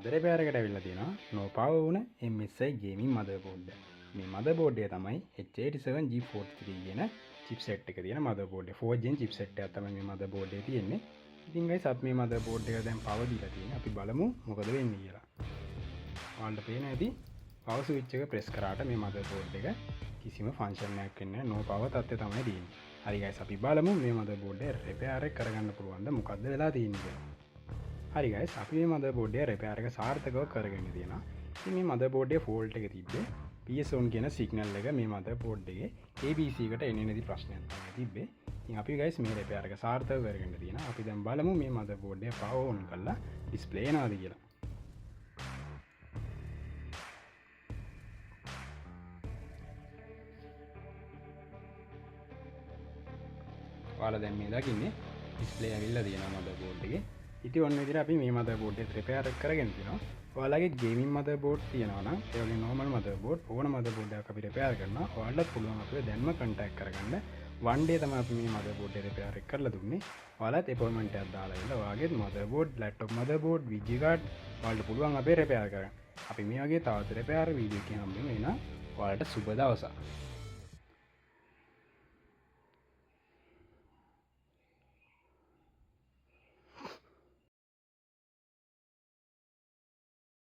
අද රිපෙයාර් එකට ඇවිල්ලා තියෙනවා no power වුණ MSI gaming motherboard එක. මේ motherboard එක තමයි H87G43 කියන chipset එක තියෙන motherboard එක. 4 gen chipset එකක් තමයි මේ motherboard එකේ තියෙන්නේ. ඉතින් guys අපි මේ motherboard එක දැන් power දීලා තියෙනවා. අපි බලමු මොකද වෙන්නේ කියලා. ඔයාලට පේන ඇති power switch එක press කරාට මේ motherboard එක කිසිම function එකක් වෙන්නේ නැහැ. no power තත්ත්වය තමයි තියෙන්නේ. හරි guys අපි බලමු මේ motherboard එක repair එක කරගන්න පුළුවන්ද මොකද්ද වෙලා තියෙන්නේ කියලා. හරි guys අපි මේ motherboard එක repair එක සාර්ථකව කරගෙන තියෙනවා. ඉතින් මේ motherboard එකේ fault එක තිබ්බේ PS on කියන signal එක මේ motherboard එකේ ABC එකට එන්නේ නැති ප්‍රශ්නයක් තමයි තිබ්බේ. ඉතින් අපි guys මේ repair එක සාර්ථකව කරගෙන තියෙනවා. අපි දැන් බලමු මේ motherboard එක power on කරලා display එනවාද කියලා. ඔයාලා දැන් මේ දකින්නේ display ඇවිල්ලා තියෙනවා motherboard එකේ. ඉතින් ඔන්න විදිහට අපි මේ motherboard එක repair කරගෙන තියෙනවා. ඔයාලගේ gaming motherboard තියෙනවා නම් ඒ වගේ normal motherboard ඕන motherboard එකක් අපි repair කරනවා. ඔයාලට පුළුවන් අපිව දැන්ම contact කරගන්න. one day තමයි අපි මේ motherboard එක repair කරලා දුන්නේ. ඔයාලත් appointment එකක් දාලා ඉන්න. ඔයාගේ motherboard, laptop motherboard, video card ඔයාලට පුළුවන් අපේ repair කරන්න. අපි මේ වගේ තවත් repair video එකකින් හම්බෙමු. එහෙනම් ඔයාලට සුබ දවසක්.